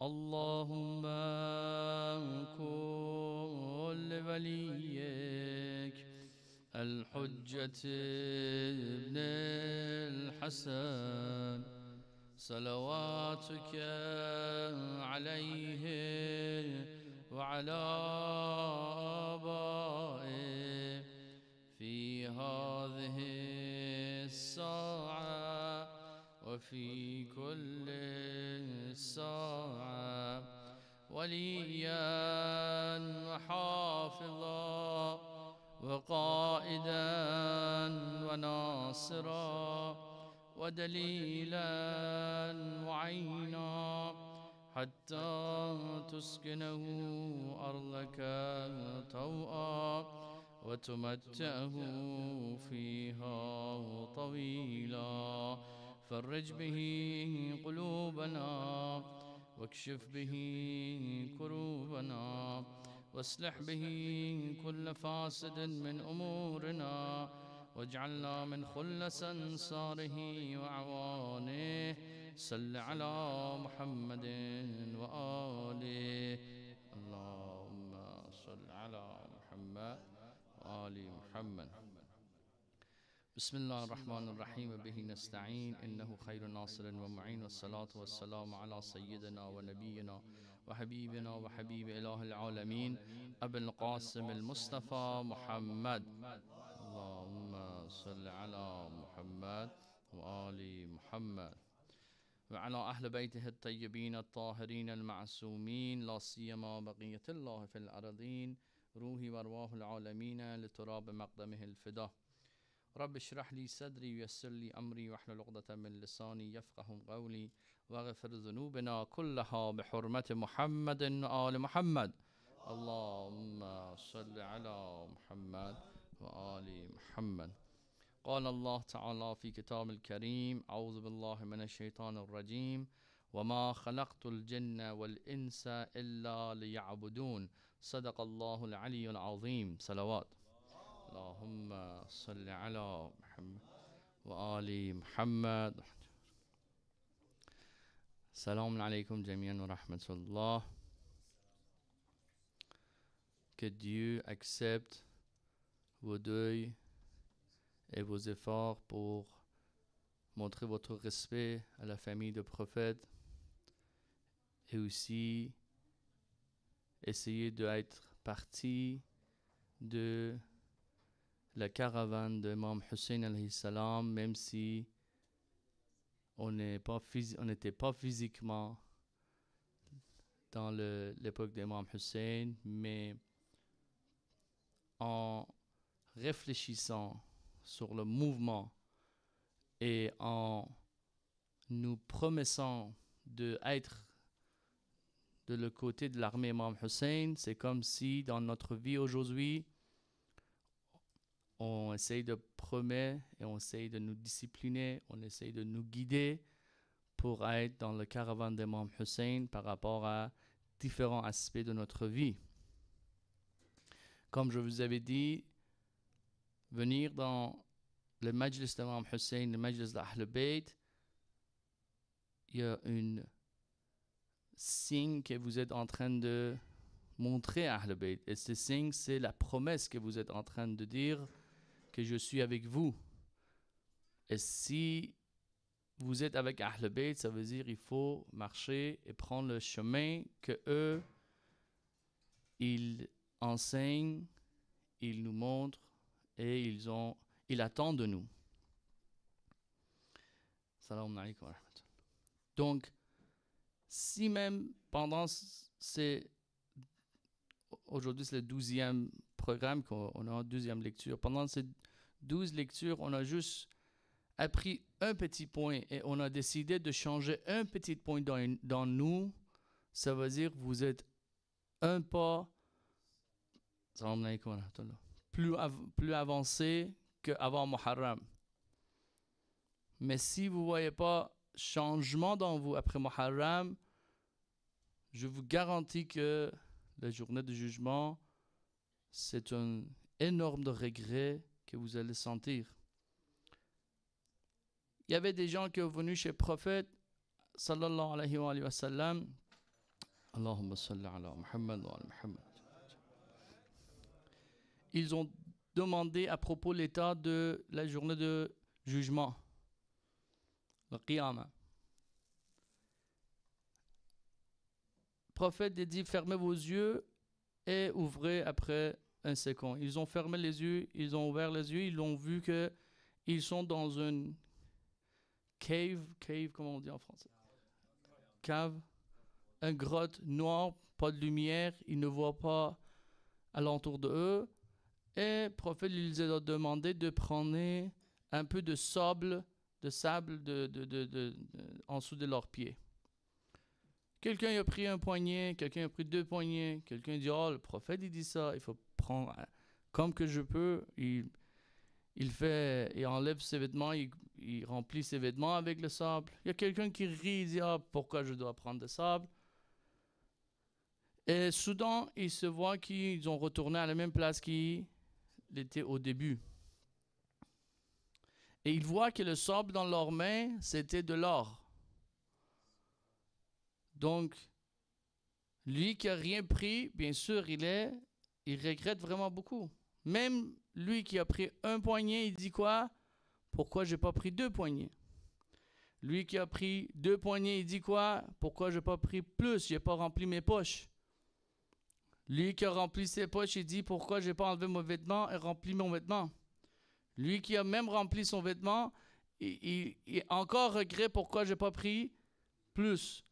اللهم كن لوليك الحجة ابن الحسن صلواتك عليه وعلى آبائه في هذه الساعة وفي كل ساعة وليا وحافظا وقائدا وناصرا ودليلا وعينا حتى تسكنه أرضك طوعا وتمتعه فيها طويلا فرج به قلوبنا واكشف به كروبنا واصلح به كل فاسد من أمورنا واجعلنا من خلص أنصاره وأعوانه صل على محمد وآله اللهم صل على محمد وآل محمد بسم الله الرحمن الرحيم به نستعين إنه خير ناصر ومعين والصلاة والسلام على سيدنا ونبينا وحبيبنا وحبيب إله العالمين أبي القاسم المصطفى محمد اللهم صل على محمد وآل محمد وعلى أهل بيته الطيبين الطاهرين المعصومين لا سيما بقية الله في الأرضين روحي وأرواح العالمين لتراب مقدمه الفدا رب اشرح لي صدري ويسر لي أمري واحلل عقدة من لساني يفقه قولي واغفر ذنوبنا كلها بحرمة محمد وآل محمد اللهم صل على محمد وآل محمد قال الله تعالى في كتاب الكريم أعوذ بالله من الشيطان الرجيم وما خلقت الجن والإنس إلا ليعبدون صدق الله العلي العظيم صلوات اللهم صل على محمد وآل محمد Salam alaikum jamian wa rahmatullah. Que Dieu accepte vos deuils et vos efforts pour montrer votre respect à la famille du prophète et aussi essayer d'être partie de la caravane de Imam Hussein alayhi salam, même si on n'était pas physiquement dans l'époque d'Imam Hussein, mais en réfléchissant sur le mouvement et en nous promettant d'être de le côté de l'armée Imam Hussein, c'est comme si dans notre vie aujourd'hui, on essaye de promettre et on essaye de nous discipliner, on essaye de nous guider pour être dans le caravane d'Imam Hussein par rapport à différents aspects de notre vie. Comme je vous avais dit, venir dans le majlis d'Imam Hussein, le majlis d'Ahl Bayt, il y a un signe que vous êtes en train de montrer à Ahl Bayt. Et ce signe, c'est la promesse que vous êtes en train de dire que je suis avec vous. Et si vous êtes avec Ahl Bayt, ça veut dire qu'il faut marcher et prendre le chemin que eux, ils enseignent, ils nous montrent et ils attendent de nous. Salam alaikum wa rahmatullah. Donc, si même pendant aujourd'hui c'est le 12e programme qu'on a, 12e lecture, pendant ces 12 lectures, on a juste appris un petit point et on a décidé de changer un petit point dans nous, ça veut dire que vous êtes un pas plus avancé qu'avant Muharram. Mais si vous ne voyez pas changement dans vous après Muharram, je vous garantis que la journée de jugement, c'est un énorme regret que vous allez sentir. Il y avait des gens qui sont venus chez le prophète, sallallahu alayhi wa sallam, Allahumma salli ala Muhammad wa ala Muhammad. Ils ont demandé à propos de l'état de la journée de jugement, le Qiyamah. Le prophète a dit, fermez vos yeux et ouvrez après un second. Ils ont fermé les yeux, ils ont ouvert les yeux, ils ont vu qu'ils sont dans une cave, comment on dit en français? Cave, une grotte noire, pas de lumière, ils ne voient pas alentour de eux. Et le prophète lui a demandé de prendre un peu de sable en dessous de leurs pieds. Quelqu'un a pris un poignet, quelqu'un a pris 2 poignets, quelqu'un dit, oh, le prophète il dit ça, il faut prendre comme que je peux. Il enlève ses vêtements, il remplit ses vêtements avec le sable. Il y a quelqu'un qui rit, il dit, ah, pourquoi je dois prendre du sable? Et soudain, ils se voient qu'ils ont retourné à la même place qu'ils étaient au début. Et ils voient que le sable dans leurs mains, c'était de l'or. Donc, lui qui n'a rien pris, bien sûr, il regrette vraiment beaucoup. Même lui qui a pris un poignet, il dit quoi? Pourquoi je n'ai pas pris 2 poignets? Lui qui a pris 2 poignets, il dit quoi? Pourquoi je n'ai pas pris plus? Je n'ai pas rempli mes poches. Lui qui a rempli ses poches, il dit pourquoi je n'ai pas enlevé mon vêtement et rempli mon vêtement? Lui qui a même rempli son vêtement, il encore regrette pourquoi je n'ai pas pris plus.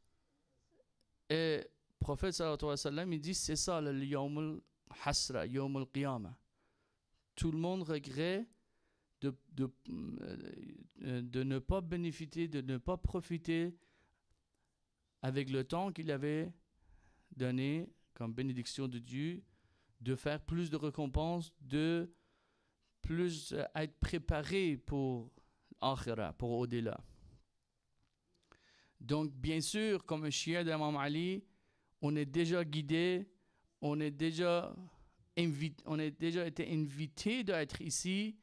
Et le prophète sallallahu alayhi wa sallam, il dit c'est ça le yawm al-hasra, yawm al-qiyamah. Tout le monde regrette de ne pas bénéficier, de ne pas profiter avec le temps qu'il avait donné comme bénédiction de Dieu, de faire plus de récompenses, de plus être préparé pour l'akhira, pour au-delà. Donc, bien sûr, comme un chien d'Imam Ali, on est déjà guidé, on a déjà été invité d'être ici,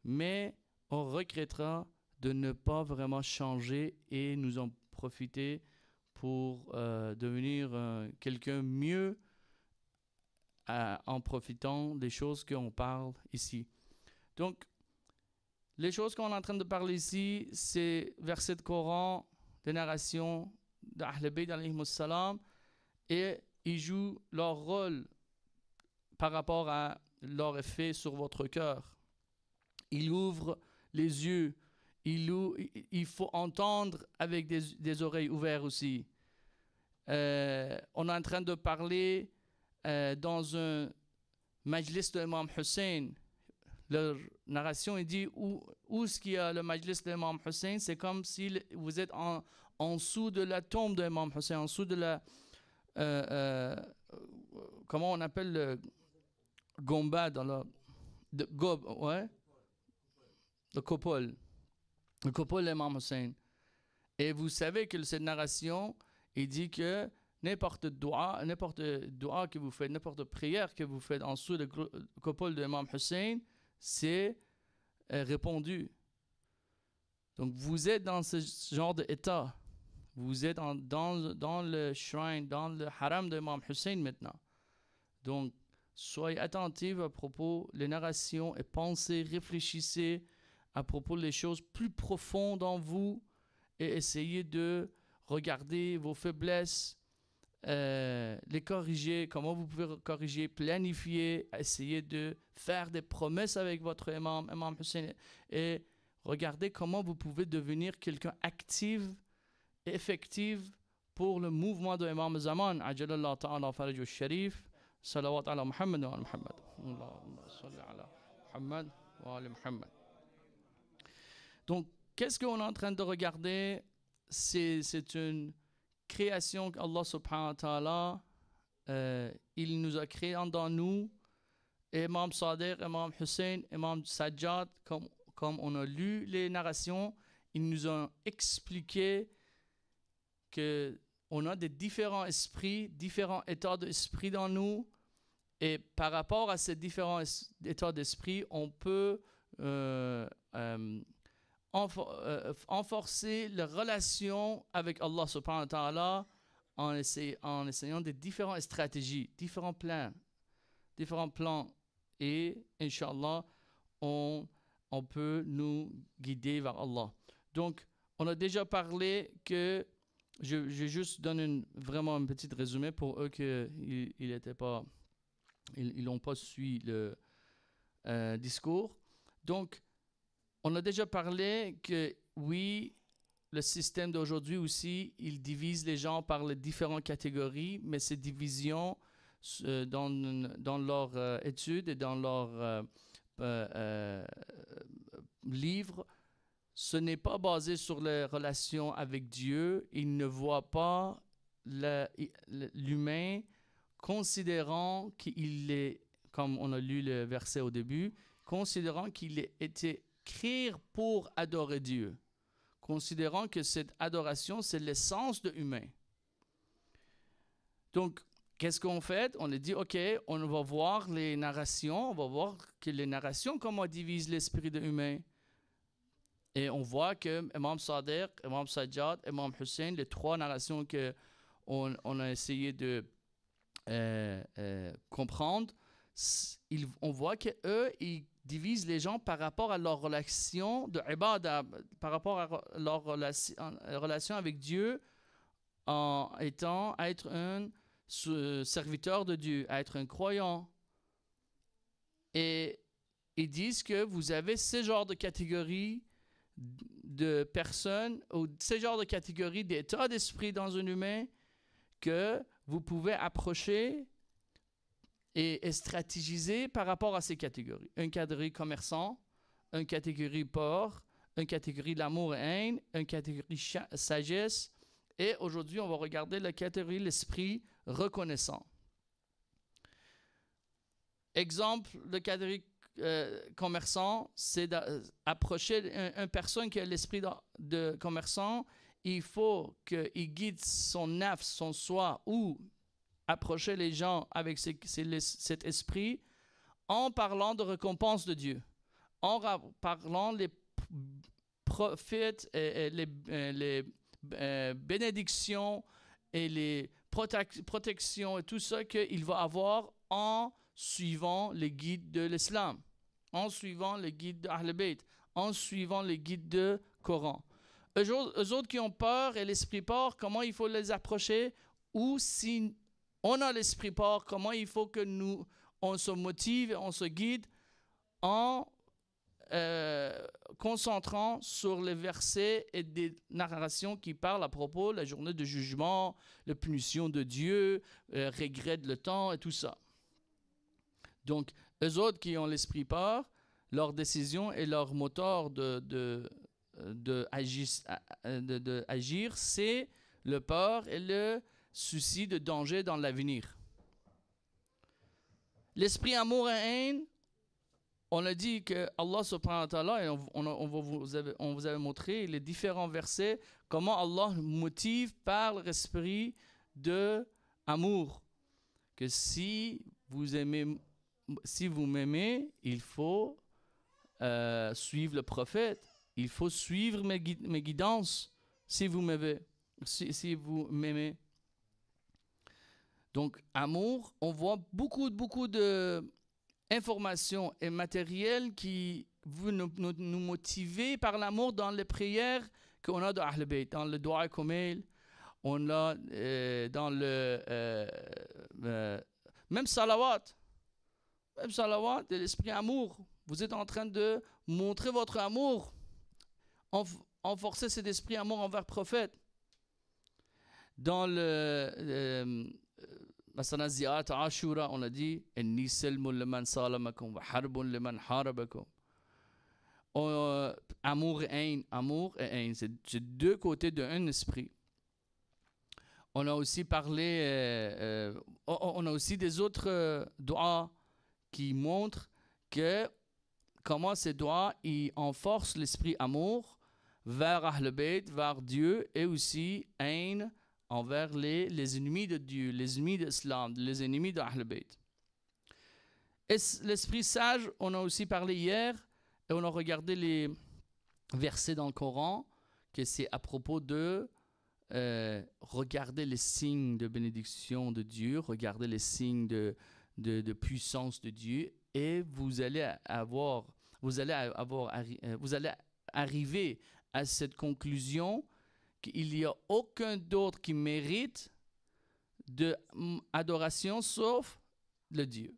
mais on regrettera de ne pas vraiment changer et nous en profiter pour devenir quelqu'un mieux en profitant des choses qu'on parle ici. Donc, les choses qu'on est en train de parler ici, c'est versets de Coran, des narrations d'Ahl Bayt alayhimus salam, et ils jouent leur rôle par rapport à leur effet sur votre cœur. Ils ouvrent les yeux, il faut entendre avec des oreilles ouvertes aussi. On est en train de parler dans un majlis de l'imam Hussein. Leur narration, il dit où est-ce qu'il y a le majlis de l'imam Hussein? C'est comme si vous êtes en dessous de la tombe de l'imam Hussein, en dessous de la comment on appelle le gomba dans la ouais, le coupole de l'imam Hussein. Et vous savez que cette narration, il dit que n'importe dua que vous faites, n'importe prière que vous faites en dessous de coupole de l'imam Hussein, c'est répondu. Donc vous êtes dans ce genre d'état. Vous êtes dans le shrine, dans le haram de l'imam Hussein maintenant. Donc soyez attentifs à propos des narrations et pensez, réfléchissez à propos des choses plus profondes en vous et essayez de regarder vos faiblesses, les corriger, comment vous pouvez corriger, planifier, essayer de faire des promesses avec votre imam Hussein et regardez comment vous pouvez devenir quelqu'un actif et effectif pour le mouvement de l'imam Zaman. Ajalallah ta'ala farajou sharif. Salawat ala Muhammad wa ala Muhammad. Allahumma salli ala Muhammad wa ala Muhammad. Donc, qu'est-ce qu'on est en train de regarder? C'est une création qu'Allah subhanahu wa ta'ala, il nous a créé dans nous. Imam Sadiq, Imam Hussein, Imam Sajjad, comme on a lu les narrations, ils nous ont expliqué qu'on a des différents esprits, différents états d'esprit dans nous. Et par rapport à ces différents états d'esprit, on peut renforcer la relation avec Allah subhanahu wa ta'ala en essayant des différentes stratégies, différents plans. Et, Inch'Allah, on peut nous guider vers Allah. Donc, on a déjà parlé que, je juste donne vraiment un petit résumé pour eux qu'ils n'ont pas suivi le discours. Donc, on a déjà parlé que, oui, le système d'aujourd'hui aussi, il divise les gens par les différentes catégories, mais ces divisions dans leurs études et dans leurs livres, ce n'est pas basé sur les relations avec Dieu. Ils ne voient pas l'humain considérant qu'il est, comme on a lu le verset au début, considérant qu'il a été créé pour adorer Dieu, considérant que cette adoration, c'est l'essence de l'humain. Donc, qu'est-ce qu'on fait? On a dit, OK, on va voir les narrations, on va voir que les narrations, comment divisent l'esprit de l'humain. Et on voit que Imam Sadiq, Imam Sajjad, Imam Hussein, les trois narrations qu'on a essayé de comprendre, on voit qu'eux, ils divisent les gens par rapport à leur relation de ibadah, par rapport à leur relation avec Dieu, en étant à être un serviteur de Dieu, à être un croyant. Et ils disent que vous avez ce genre de catégorie de personnes, ou ce genre de catégorie d'état d'esprit dans un humain que vous pouvez approcher et stratégiser par rapport à ces catégories. Une catégorie commerçant, une catégorie pauvre, une catégorie l'amour et haine, une catégorie sagesse, et aujourd'hui, on va regarder la catégorie l'esprit reconnaissant. Exemple de catégorie commerçant, c'est d'approcher une personne qui a l'esprit de commerçant. Il faut qu'il guide son nafs, son soi, ou approcher les gens avec cet esprit en parlant de récompense de Dieu, en parlant les prophètes, et les bénédictions et les protections et tout ça qu'il va avoir en suivant les guides de l'islam, en suivant les guides de Ahl Bayt, en suivant les guides de Coran. Eux autres qui ont peur et l'esprit peur, comment il faut les approcher? Ou si on a l'esprit peur, comment il faut que on se motive, on se guide en concentrant sur les versets et des narrations qui parlent à propos de la journée de jugement, la punition de Dieu, regret de le temps et tout ça. Donc, eux autres qui ont l'esprit peur, leur décision et leur moteur d'agir, c'est le peur et le souci de danger dans l'avenir. L'esprit amour et haine, on a dit que Allah subhanahu wa ta'ala, et on vous avait montré les différents versets, comment Allah motive par l'esprit de amour. Que si vous m'aimez, il faut suivre le prophète. Il faut suivre mes guidances si vous m'aimez. Donc, amour, on voit beaucoup d'informations et matériel qui veut nous motiver par l'amour dans les prières qu'on a de Ahl Bayt, dans le Dua Kumail, on a dans le même salawat de l'esprit amour. Vous êtes en train de montrer votre amour, enforcer cet esprit amour envers le prophète. Dans le مثلا زيارة عاشوراء, on a dit إني سلم لمن سالمكم وحرب لمن حاربكم. Amour et haine, c'est deux côtés d'un esprit. On a aussi parlé, on a aussi des autres doigts qui montrent que comment ces doigts ils enforcent l'esprit amour vers Ahl Bayt, vers Dieu, et aussi haine envers les ennemis de Dieu, les ennemis de l'islam, les ennemis d'Ahl Bayt. Et l'esprit sage, on a aussi parlé hier, et on a regardé les versets dans le Coran, que c'est à propos de regardez les signes de bénédiction de Dieu, regardez les signes de puissance de Dieu, et vous allez arriver à cette conclusion qu'il n'y a aucun d'autre qui mérite de adoration sauf le Dieu.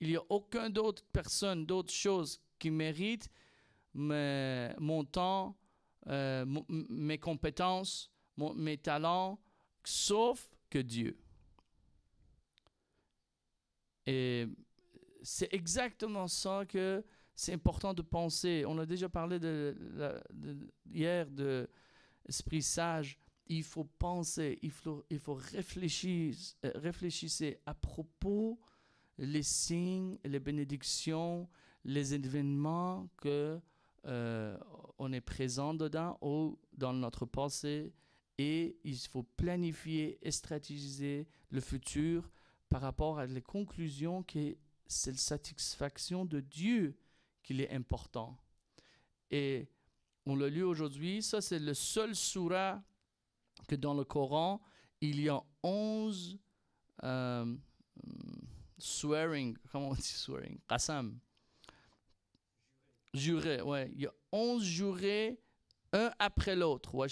Il n'y a aucun d'autre personne, d'autre chose qui mérite mon temps, mes compétences, mes talents, sauf que Dieu. Et c'est exactement ça que c'est important de penser. On a déjà parlé hier de Esprit sage. Il faut penser, il faut réfléchir à propos les signes, les bénédictions, les événements que on est présent dedans ou dans notre passé, et il faut planifier et stratégiser le futur par rapport à les conclusions que c'est la satisfaction de Dieu qui est important. Et on l'a lu aujourd'hui, ça c'est le seul surah que dans le Coran, il y a 11 swearing, comment on dit swearing? Qasam. Jurés, ouais. Il y a 11 jurés, un après l'autre. Il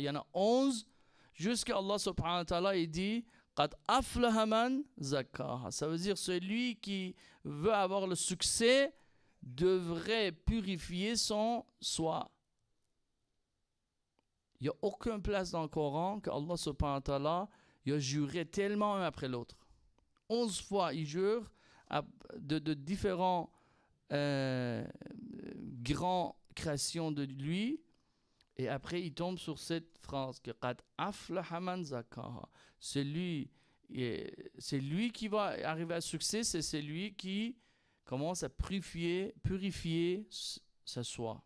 y en a 11 jusqu'à Allah subhanahu wa ta'ala, il dit Qad aflaha man zakkaha. Ça veut dire celui qui veut avoir le succès devrait purifier son soi. Il n'y a aucune place dans le Coran que Allah subhanahu wa ta'ala il a juré tellement un après l'autre. 11 fois, il jure de différents grandes créations de lui. Et après, il tombe sur cette phrase que Qad aflaha man zakkaha. C'est lui qui va arriver à succès, c'est celui qui commence à purifier sa soi.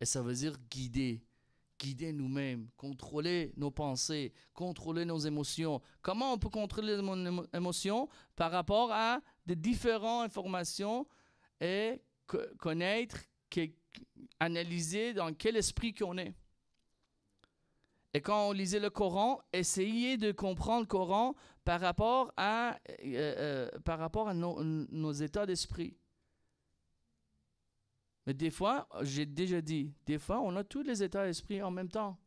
Et ça veut dire guider nous-mêmes, contrôler nos pensées, contrôler nos émotions. Comment on peut contrôler nos émotions? Par rapport à des différentes informations et connaître, analyser dans quel esprit qu'on est. Et quand on lisait le Coran, essayez de comprendre le Coran par rapport à nos états d'esprit. Mais des fois, j'ai déjà dit, des fois, on a tous les états d'esprit en même temps.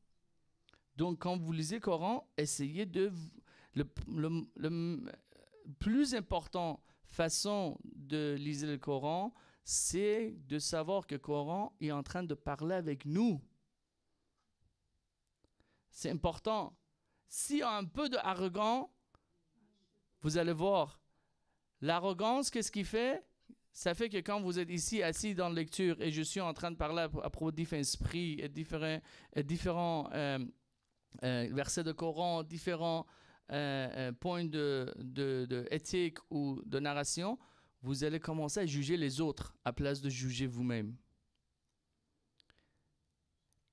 Donc, quand vous lisez le Coran, essayez de... Le plus important façon de lire le Coran, c'est de savoir que le Coran est en train de parler avec nous. C'est important. S'il y a un peu d'arrogance, vous allez voir, l'arrogance, qu'est-ce qu'il fait? Ça fait que quand vous êtes ici, assis dans la lecture, et je suis en train de parler à propos de différents esprits, et différents versets de Coran, différents points de éthique ou de narration, vous allez commencer à juger les autres à place de juger vous-même.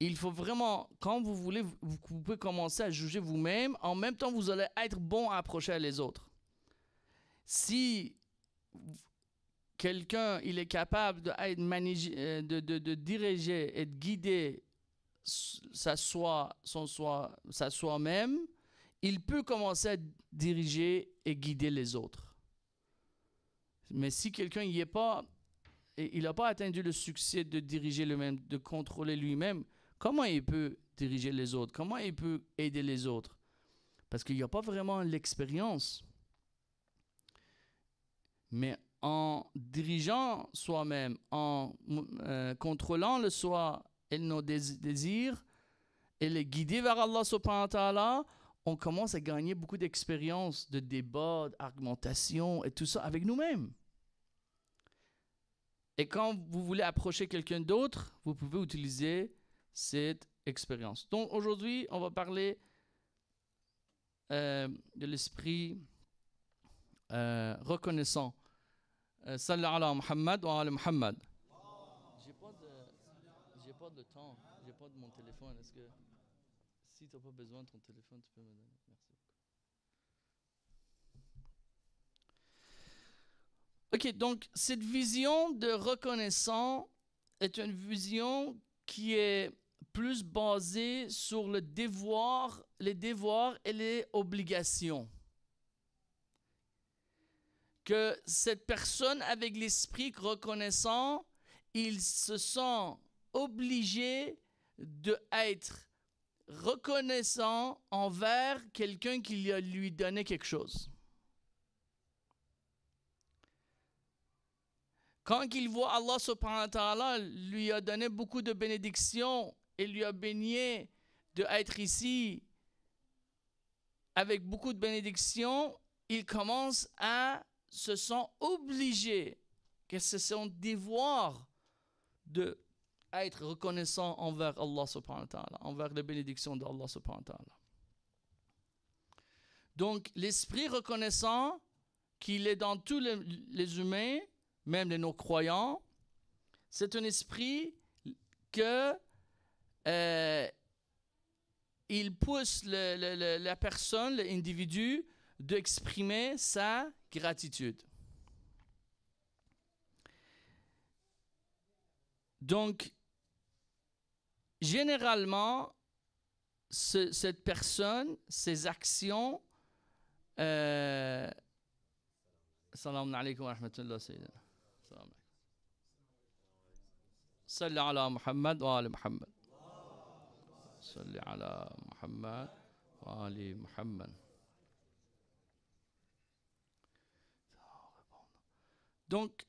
Il faut vraiment, quand vous voulez, vous pouvez commencer à juger vous-même, en même temps vous allez être bon à approcher les autres. Si quelqu'un il est capable de diriger et de guider sa soi-même, il peut commencer à diriger et guider les autres. Mais si quelqu'un n'y est pas, et il n'a pas atteint le succès de diriger lui-même, de contrôler lui-même, comment il peut diriger les autres? Comment il peut aider les autres? Parce qu'il n'y a pas vraiment l'expérience. Mais en dirigeant soi-même, en contrôlant le soi et nos désirs, et les guider vers Allah subhanahu wa ta'ala, on commence à gagner beaucoup d'expérience, de débat, d'argumentation et tout ça avec nous-mêmes. Et quand vous voulez approcher quelqu'un d'autre, vous pouvez utiliser cette expérience. Donc aujourd'hui, on va parler de l'esprit reconnaissant. Sallallahu ala Muhammad wa ala Muhammad. J'ai pas de temps, j'ai pas de mon téléphone. Est-ce que si tu n'as pas besoin de ton téléphone, tu peux me donner? Merci. Ok, donc cette vision de reconnaissant est une vision qui est plus basé sur les devoirs et les obligations. Que cette personne avec l'esprit reconnaissant, il se sent obligé d'être reconnaissant envers quelqu'un qui lui donnait quelque chose. Quand il voit Allah subhanahu wa ta'ala lui a donné beaucoup de bénédictions et lui a baigné d'être ici avec beaucoup de bénédictions, il commence à se sent obligé, que c'est son devoir d'être reconnaissant envers Allah subhanahu wa ta'ala, envers les bénédictions d'Allah subhanahu wa ta'ala. Donc l'esprit reconnaissant qu'il est dans tous les humains, même les non-croyants, c'est un esprit que il pousse la personne, l'individu, d'exprimer sa gratitude. Donc, généralement, cette personne, ses actions, Salam alaykum wa rahmatullah sayyidina. Salli ala Muhammad wa ali Muhammad. Salli ala Muhammad wa ali Muhammad. Donc,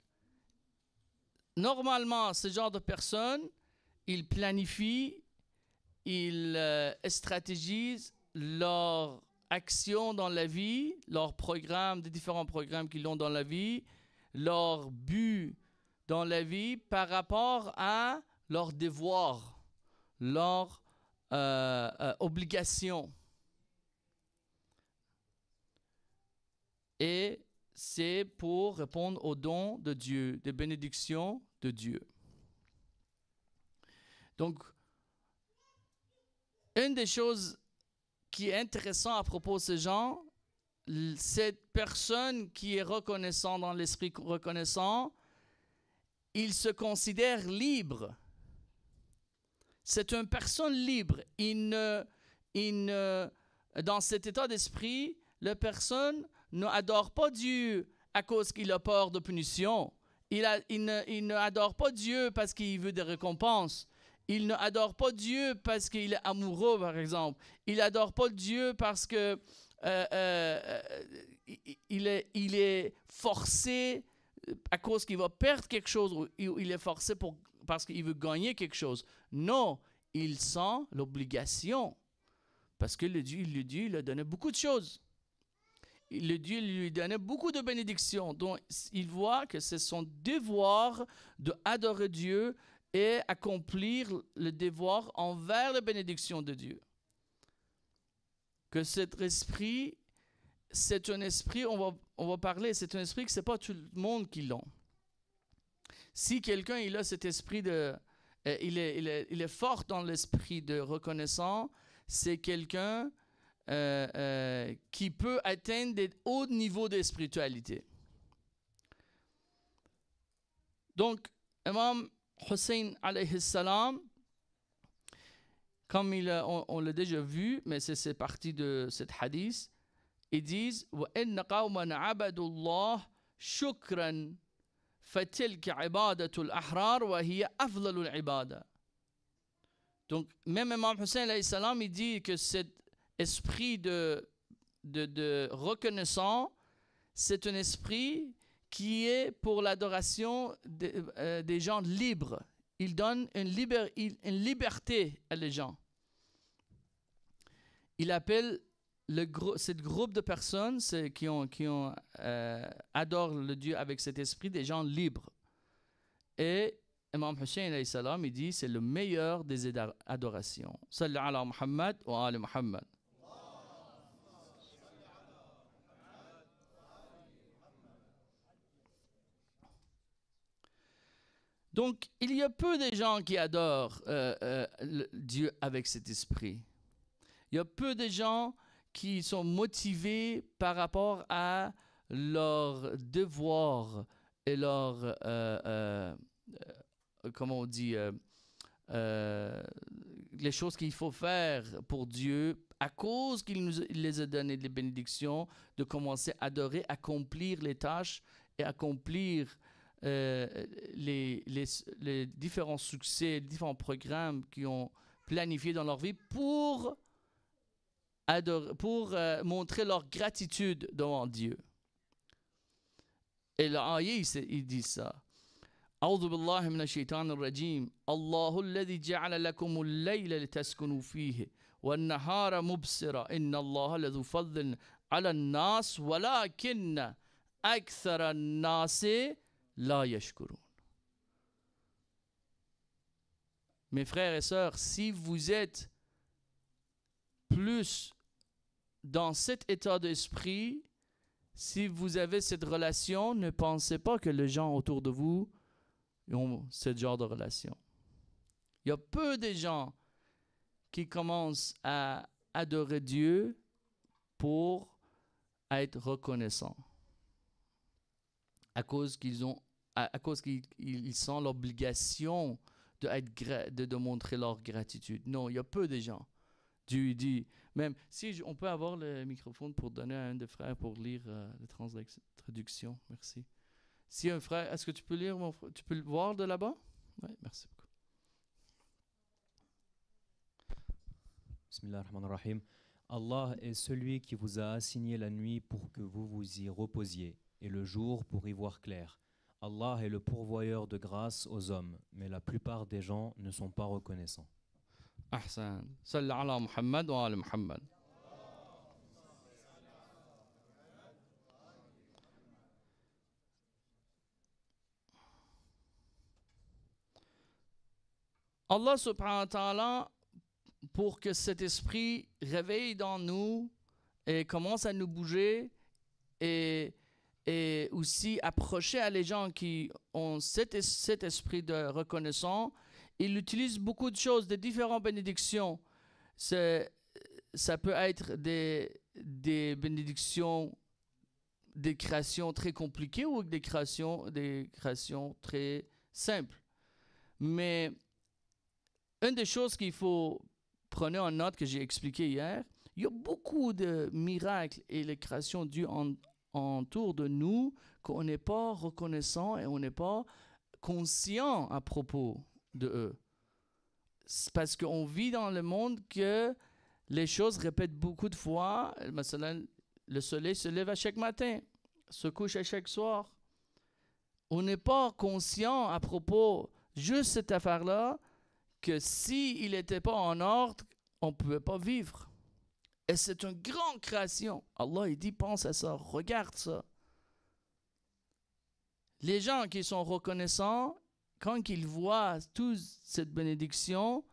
normalement, ce genre de personnes, ils planifient, ils stratégisent leur action dans la vie, leurs programmes, des différents programmes qu'ils ont dans la vie, leur but dans la vie par rapport à leurs devoirs, leurs obligations. Et c'est pour répondre aux dons de Dieu, des bénédictions de Dieu. Donc, une des choses qui est intéressante à propos de ces gens, cette personne qui est reconnaissant dans l'esprit reconnaissant, il se considère libre. C'est une personne libre. Dans cet état d'esprit, la personne n'adore pas Dieu à cause qu'il a peur de punition. Il n'adore pas Dieu parce qu'il veut des récompenses. Il n'adore pas Dieu parce qu'il est amoureux, par exemple. Il n'adore pas Dieu parce que il est forcé à cause qu'il va perdre quelque chose, ou il est forcé parce qu'il veut gagner quelque chose. Non, il sent l'obligation. Parce que le Dieu lui a donné beaucoup de choses. Le Dieu lui donnait beaucoup de bénédictions. Donc, il voit que c'est son devoir d'adorer Dieu et accomplir le devoir envers la bénédiction de Dieu. Que cet esprit, c'est un esprit, on va parler, c'est un esprit que ce n'est pas tout le monde qui l'a. Si quelqu'un il a cet esprit il est fort dans l'esprit de reconnaissant, c'est quelqu'un qui peut atteindre des hauts niveaux de spiritualité. Donc, Imam Hussein alayhi salam, comme on l'a déjà vu, mais c'est partie de cet hadith, ils disent وَإِنَّ قَوْمًا عَبَدُوا اللَّهَ شُكْرًا فَتِلْكَ عِبَادَةُ الْأَحْرَارِ وَهِيَ أَفْضَلُ الْعِبَادَةِ. Donc, même Imam Hussein alayhi salam, il dit que cet esprit de reconnaissant, c'est un esprit qui est pour l'adoration des gens libres. Il donne une liberté à les gens. Il appelle ce groupe de personnes qui adorent le Dieu avec cet esprit des gens libres. Et Imam Hussein alayhi salam, il dit c'est le meilleur des adorations. Salli ala Muhammad wa ali Muhammad. Donc, il y a peu de gens qui adorent Dieu avec cet esprit. Il y a peu de gens qui sont motivés par rapport à leurs devoirs et leur, comment on dit, les choses qu'il faut faire pour Dieu, à cause qu'il nous les a donné les bénédictions, de commencer à adorer, accomplir les tâches et accomplir les différents succès, les différents programmes qu'ils ont planifiés dans leur vie pour montrer leur gratitude devant Dieu. Et l'ayah, il dit ça. أعوذ بالله من الشيطان الرجيم الله الذي جعل لكم الليل لتسكنوا فيه والنهار مبصرا إن الله لذو فضل على الناس ولكن أكثر الناس لا يشكرون. Mes frères et sœurs, si vous êtes plus dans cet état d'esprit, si vous avez cette relation, ne pensez pas que les gens autour de vous ont ce genre de relation. Il y a peu de gens qui commencent à adorer Dieu pour être reconnaissants. À cause qu'ils sentent l'obligation de montrer leur gratitude. Non, il y a peu de gens. Dieu dit, même si on peut avoir le microphone pour donner à un des frères pour lire la traduction. Merci. Si un frère, est-ce que tu peux lire, mon frère? Tu peux le voir de là-bas? Oui, merci beaucoup. Bismillahirrahmanirrahim. Allah est celui qui vous a assigné la nuit pour que vous vous y reposiez et le jour pour y voir clair. Allah est le pourvoyeur de grâce aux hommes, mais la plupart des gens ne sont pas reconnaissants. Ahsan. Salli ala Muhammad wa ala Muhammad. Allah subhanahu wa ta'ala, pour que cet esprit réveille dans nous et commence à nous bouger et aussi approcher à les gens qui ont cet esprit de reconnaissance, il utilise beaucoup de choses, de différentes bénédictions. Ça peut être des bénédictions, des créations très compliquées ou des créations très simples. Mais une des choses qu'il faut prendre en note, que j'ai expliqué hier, il y a beaucoup de miracles et les créations de Dieu autour de nous qu'on n'est pas reconnaissant et on n'est pas conscient à propos de eux. C'est parce qu'on vit dans le monde que les choses répètent beaucoup de fois. Le soleil se lève à chaque matin, se couche à chaque soir. On n'est pas conscient à propos juste de cette affaire-là, que s'il n'était pas en ordre, on ne pouvait pas vivre. Et c'est une grande création. Allah, il dit, pense à ça, regarde ça. Les gens qui sont reconnaissants, quand ils voient toute cette bénédiction,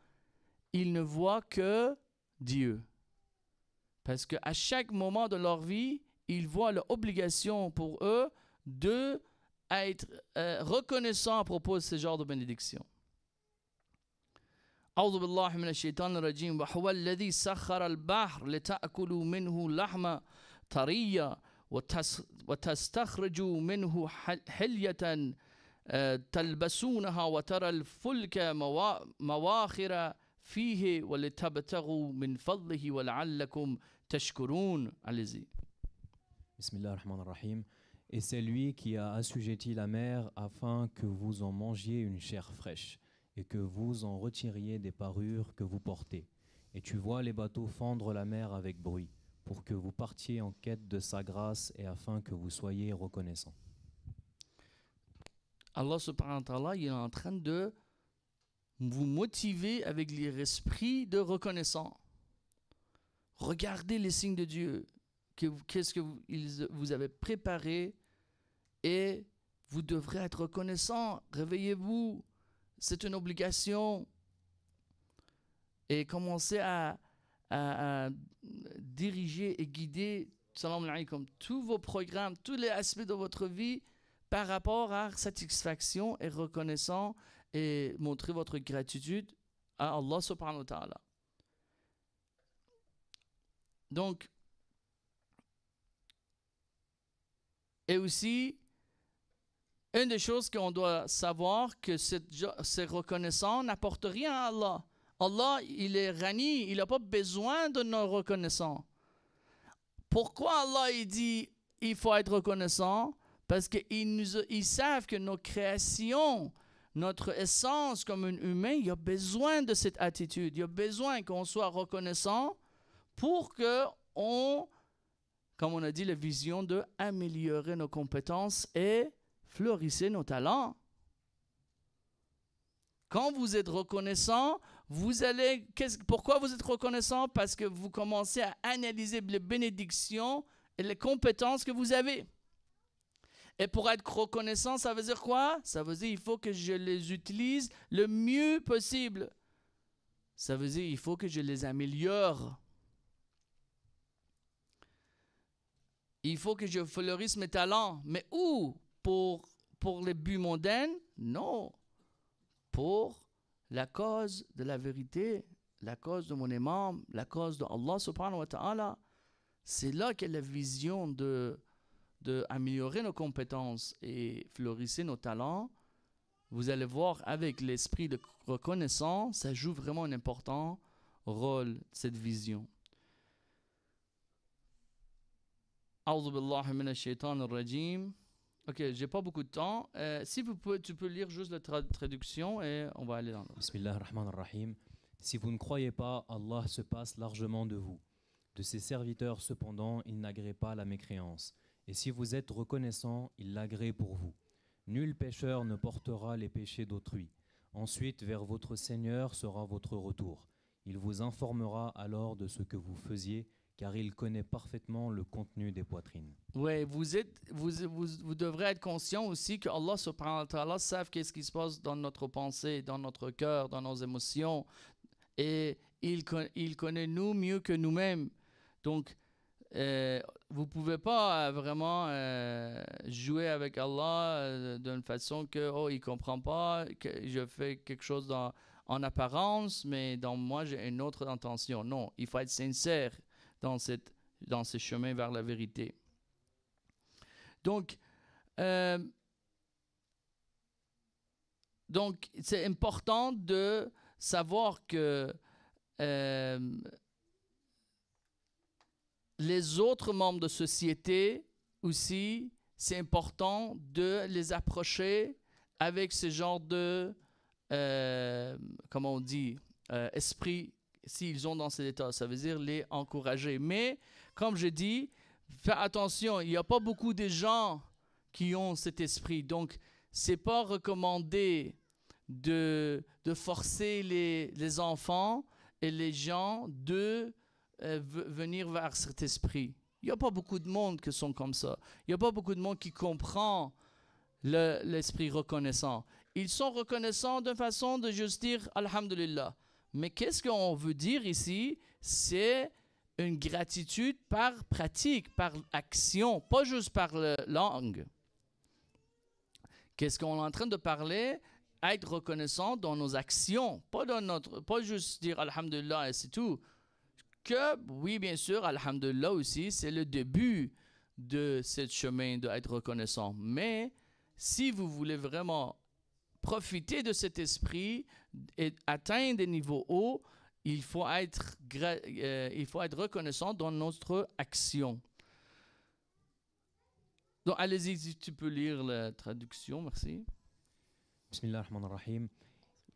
ils ne voient que Dieu. Parce qu'à chaque moment de leur vie, ils voient l'obligation pour eux d'être reconnaissants à propos de ce genre de bénédiction. أعوذ بالله من الشيطان الرجيم وهو الذي سخر البحر لتأكلوا منه لحما طريا وتستخرجوا منه حلية تلبسونها وترى الفلك مواخر فيه ولتبتغوا من فضله ولعلكم تشكرون. Allez-y. Bismillahirrahmanirrahim. Et c'est lui qui a assujetti la mer afin que vous en mangiez une chair fraîche et que vous en retiriez des parures que vous portez. Et tu vois les bateaux fendre la mer avec bruit, pour que vous partiez en quête de sa grâce et afin que vous soyez reconnaissants. Allah subhanahu wa ta'ala, il est en train de vous motiver avec l'esprit de reconnaissance. Regardez les signes de Dieu, qu'est-ce que vous avez préparé, et vous devrez être reconnaissant. Réveillez-vous. C'est une obligation. Et commencez à diriger et guider, salam alaykum, tous vos programmes, tous les aspects de votre vie par rapport à satisfaction et reconnaissant et montrer votre gratitude à Allah subhanahu wa ta'ala. Donc, et aussi, une des choses qu'on doit savoir, que ces reconnaissants n'apportent rien à Allah. Allah, il est Ghani, il n'a pas besoin de nos reconnaissants. Pourquoi Allah il dit il faut être reconnaissant? Parce qu'ils savent que nos créations, notre essence comme un humain, il y a besoin de cette attitude. Il y a besoin qu'on soit reconnaissant pour qu'on, comme on a dit, la vision d'améliorer nos compétences et fleurisser nos talents. Quand vous êtes reconnaissant, pourquoi vous êtes reconnaissant? Parce que vous commencez à analyser les bénédictions et les compétences que vous avez. Et pour être reconnaissant, ça veut dire quoi? Ça veut dire qu'il faut que je les utilise le mieux possible. Ça veut dire qu'il faut que je les améliore. Il faut que je fleurisse mes talents. Mais où? Pour les buts mondains? Non. Pour la cause de la vérité, la cause de mon imam, la cause de Allah subhanahu wa ta'ala. C'est là qu'est la vision d'améliorer nos compétences et fleurisser nos talents. Vous allez voir, avec l'esprit de reconnaissance, ça joue vraiment un important rôle, cette vision. A'udhu billahi minash shaitanir rajim. Ok, j'ai pas beaucoup de temps. Si tu peux lire juste la traduction et on va aller dans le... Bismillah ar-Rahman ar-Rahim. Si vous ne croyez pas, Allah se passe largement de vous. De ses serviteurs, cependant, il n'agrée pas la mécréance. Et si vous êtes reconnaissant, il l'agrée pour vous. Nul pécheur ne portera les péchés d'autrui. Ensuite, vers votre Seigneur sera votre retour. Il vous informera alors de ce que vous faisiez, car il connaît parfaitement le contenu des poitrines. Oui, vous devrez être conscient aussi que Allah subhanahu wa ta'ala sait qu'est-ce qui se passe dans notre pensée, dans notre cœur, dans nos émotions. Et il connaît nous mieux que nous-mêmes. Donc, vous ne pouvez pas vraiment jouer avec Allah d'une façon que il ne comprend pas, que je fais quelque chose en apparence, mais dans moi, j'ai une autre intention. Non, il faut être sincère dans ce chemin vers la vérité. Donc, c'est important de savoir que les autres membres de société aussi, c'est important de les approcher avec ce genre de, comment on dit, esprit, s'ils sont dans cet état. Ça veut dire les encourager. Mais, comme je dis, faites attention, il n'y a pas beaucoup de gens qui ont cet esprit. Donc, ce n'est pas recommandé de forcer les enfants et les gens de venir vers cet esprit. Il n'y a pas beaucoup de monde qui sont comme ça. Il n'y a pas beaucoup de monde qui comprend l'esprit reconnaissant. Ils sont reconnaissants d'une façon de juste dire Alhamdulillah. Mais qu'est-ce qu'on veut dire ici? C'est une gratitude par pratique, par action, pas juste par la langue. Qu'est-ce qu'on est en train de parler? Être reconnaissant dans nos actions, pas juste dire Alhamdulillah et c'est tout. Que, oui, bien sûr, Alhamdulillah aussi, c'est le début de ce chemin d'être reconnaissant. Mais si vous voulez vraiment profiter de cet esprit et atteindre des niveaux hauts, il faut être reconnaissant dans notre action. Donc, allez-y, si tu peux lire la traduction, merci. Bismillah ar-Rahman ar-Rahim.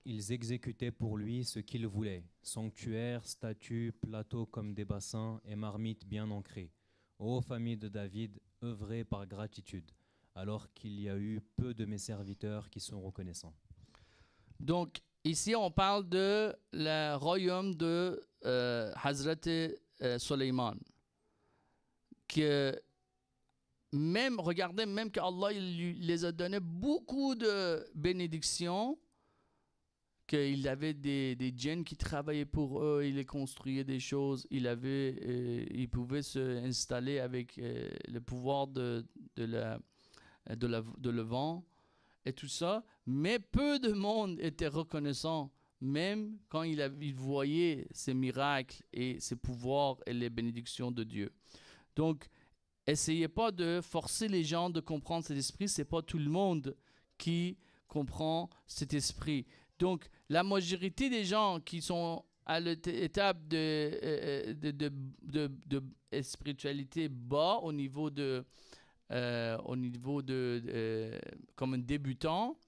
Ils exécutaient pour lui ce qu'ils voulaient, sanctuaires, statues, plateaux comme des bassins et marmites bien ancrées. Ô famille de David, œuvrez par gratitude, alors qu'il y a eu peu de mes serviteurs qui sont reconnaissants. Donc, ici, on parle de le royaume de Hazrat Suleiman. Regardez, même qu'Allah il les a donné beaucoup de bénédictions, qu'il avait des djinns qui travaillaient pour eux, il les construisait des choses, il pouvait s'installer avec le pouvoir de le vent et tout ça, mais peu de monde était reconnaissant, même quand il voyait ces miracles et ces pouvoirs et les bénédictions de Dieu. Donc, essayez pas de forcer les gens de comprendre cet esprit, c'est pas tout le monde qui comprend cet esprit. Donc, la majorité des gens qui sont à l'étape de spiritualité bas au niveau de comme un débutant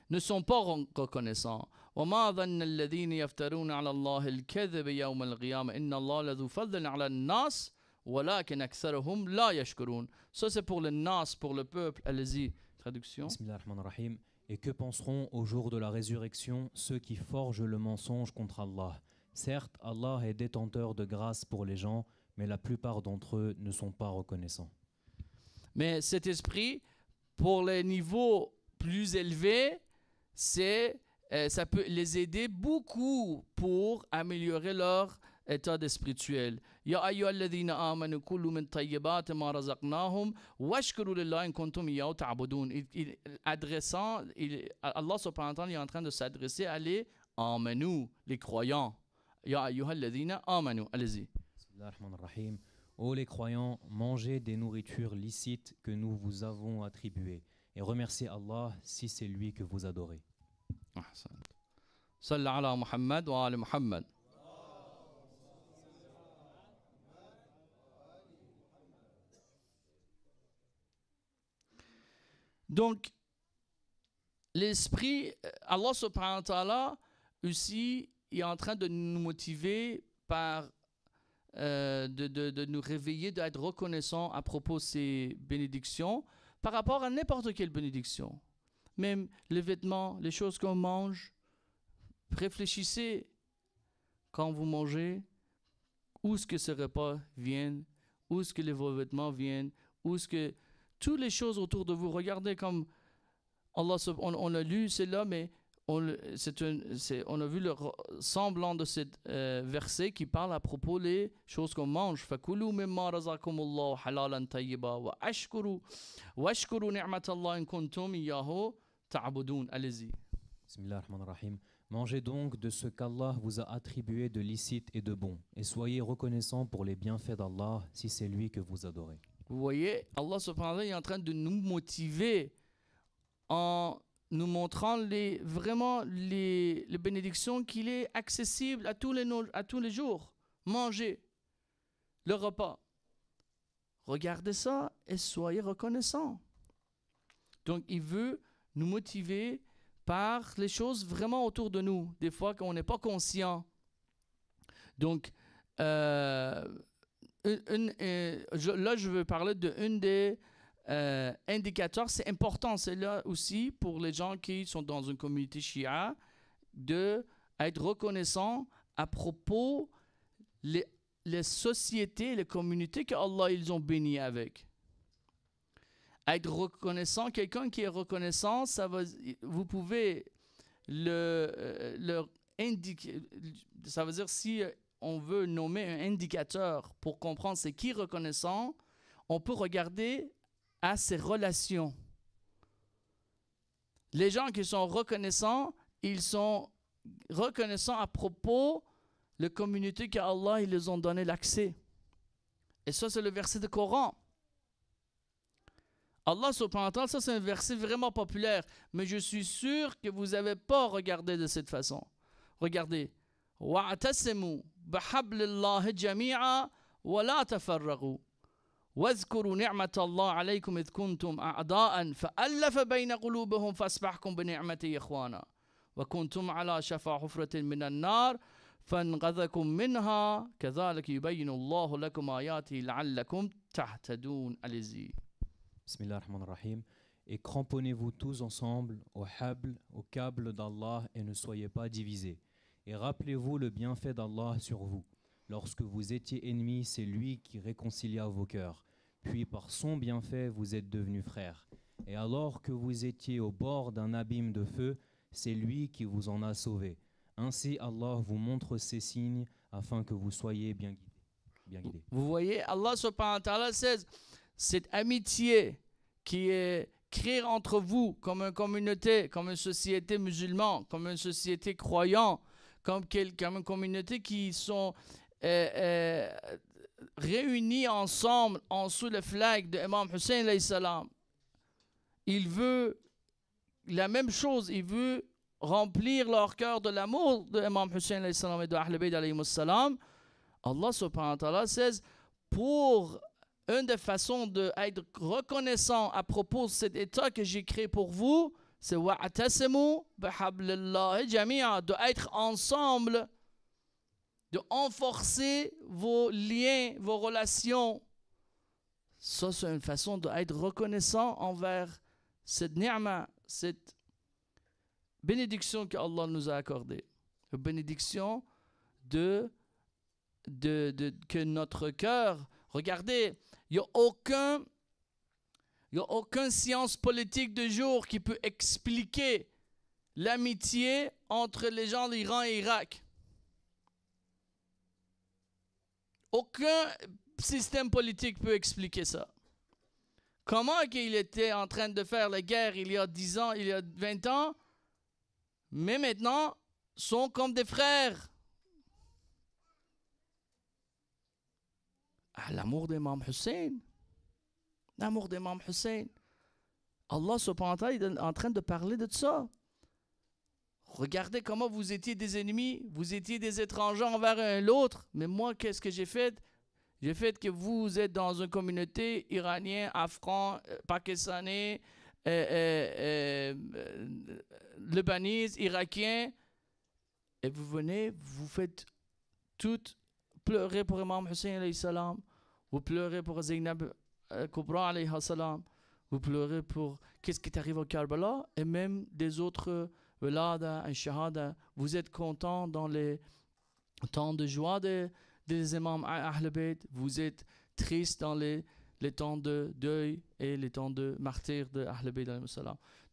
ne sont pas reconnaissants. وما ظن الذين يفترون على الله الكذب يوم القيامة إن الله لذو فضل على الناس ولكن أكثرهم لا يشكرون. Ça c'est pour le nas, pour le peuple. Allez-y, traduction. Bismillahirrahmanirrahim. Et que penseront au jour de la résurrection ceux qui forgent le mensonge contre Allah? Certes, Allah est détenteur de grâce pour les gens, mais la plupart d'entre eux ne sont pas reconnaissants. Mais cet esprit, pour les niveaux plus élevés, ça peut les aider beaucoup pour améliorer leur état spirituel. Ya ayyuhalladhina amanu kulu min tayyibati ma razaqnahum washkuru lillahi in kuntum iyyahu ta'budun. Allah subhanahu wa ta'ala est en train de s'adresser à les amanu, les croyants. Ya ayyuhalladhina amanu. Allez-y. Bismillahirrahmanirrahim. Ô les croyants, mangez des nourritures licites que nous vous avons attribuées et remerciez Allah si c'est lui que vous adorez. Salli ala Muhammad wa ali Muhammad. Donc, l'esprit, Allah subhanahu wa ta'ala aussi est en train de nous motiver par de nous réveiller, d'être reconnaissants à propos de ces bénédictions par rapport à n'importe quelle bénédiction. Même les vêtements, les choses qu'on mange, réfléchissez quand vous mangez, où est-ce que ce repas vient, où est-ce que vos vêtements viennent, où est-ce que toutes les choses autour de vous, regardez comme Allah, on a lu cela, mais on a vu le semblant de ce verset qui parle à propos des choses qu'on mange. فَكُلُوا مِمَّا رَزَقَكُمُ اللَّهُ حَلَالًا طَيِّبًا وَاشْكُرُوا نِعْمَةَ اللَّهِ إِن كُنتُمْ إِيَّاهُ تَعْبُدُونَ. Allez-y. Bismillahirrahmanirrahim. Mangez donc de ce qu'Allah vous a attribué de licite et de bon, et soyez reconnaissants pour les bienfaits d'Allah si c'est lui que vous adorez. Vous voyez, Allah subhanahu wa ta'ala est en train de nous motiver en nous montrant vraiment les bénédictions qu'il est accessible à tous les jours. Mangez le repas. Regardez ça et soyez reconnaissants. Donc, il veut nous motiver par les choses vraiment autour de nous, des fois qu'on n'est pas conscient. Donc, là, je veux parler d'un des indicateurs. C'est important, c'est là aussi pour les gens qui sont dans une communauté shia, d'être reconnaissants à propos les sociétés, les communautés que Allah ils ont bénies avec. Être reconnaissant, quelqu'un qui est reconnaissant, vous pouvez leur indiquer. Ça veut dire si on veut nommer un indicateur pour comprendre c'est qui reconnaissant, on peut regarder à ses relations. Les gens qui sont reconnaissants, ils sont reconnaissants à propos de la communauté qu'Allah ils les ont donné l'accès. Et ça, c'est le verset du Coran. Allah subhanahu wa ta'ala, ça c'est un verset vraiment populaire, mais je suis sûr que vous n'avez pas regardé de cette façon. Regardez. وَاعْتَسِمُوا بِحَبْلِ اللَّهِ جَمِيعًا وَلَا تَفَرَّقُوا وَاذْكُرُوا نِعْمَةَ اللَّهِ عَلَيْكُمْ إِذْ كُنْتُمْ أَعْدَاءً فَأَلَّفَ بَيْنَ قُلُوبِهِمْ فَأَصْبَحْتُمْ بِنِعْمَتِهِ إِخْوَانًا وَكُنْتُمْ عَلَى شَفَا حُفْرَةٍ مِنَ النَّارِ فَانْقَذَكُم مِّنْهَا كَذَلِكَ يُبَيِّنُ اللَّهُ لَكُمْ آيَاتِهِ لَعَلَّكُمْ تَهْتَدُونَ. Allez-y. Bismillahirrahmanirrahim. Et cramponnez-vous tous ensemble au câble d'Allah et ne soyez pas divisés. Et rappelez-vous le bienfait d'Allah sur vous. Lorsque vous étiez ennemis, c'est lui qui réconcilia vos cœurs. Puis par son bienfait, vous êtes devenus frères. Et alors que vous étiez au bord d'un abîme de feu, c'est lui qui vous en a sauvés. Ainsi, Allah vous montre ces signes afin que vous soyez bien guidés. Vous voyez, Allah subhanahu wa ta'ala dit, cette amitié qui est créée entre vous comme une communauté, comme une société musulmane, comme une société croyante, comme une communauté qui sont réunis ensemble en sous le flag de Imam Hussein alayhi salam. Il veut la même chose, il veut remplir leur cœur de l'amour de Imam Hussein alayhi salam et de Ahl Bayt alayhi salam. Allah subhanahu wa ta'ala says, pour une des façons d'être reconnaissant à propos de cet état que j'ai créé pour vous, c'est wa'tasimu bihablillahi jami'a, d'être ensemble, de renforcer vos liens, vos relations. Ça, c'est une façon d'être reconnaissant envers cette ni'ma, cette bénédiction que Allah nous a accordée. Une bénédiction que notre cœur, regardez, il n'y a aucune science politique de jour qui peut expliquer l'amitié entre les gens d'Iran et Irak. Aucun système politique peut expliquer ça. Comment qu'il était en train de faire la guerre il y a 10 ans, il y a 20 ans, mais maintenant sont comme des frères. Ah, l'amour d'Imam Hussein. L'amour d'Imam Hussein. Allah subhanahu wa ta'ala est en train de parler de ça. Regardez comment vous étiez des ennemis, vous étiez des étrangers envers un l'autre. Mais moi, qu'est-ce que j'ai fait? J'ai fait que vous êtes dans une communauté iranienne, afghan, pakistanais, libanais, irakiens. Et vous venez, vous faites tout pleurer pour Imam Hussein alayhi salam. Vous pleurez pour Zainab Kubra alayhi salam. Vous pleurez pour qu'est-ce qui t'arrive au Karbala et même des autres Velada et Shahada. Vous êtes content dans les temps de joie des imams Ahl Bayt. Vous êtes triste dans les temps de deuil et les temps de martyrs de Ahl Bayt.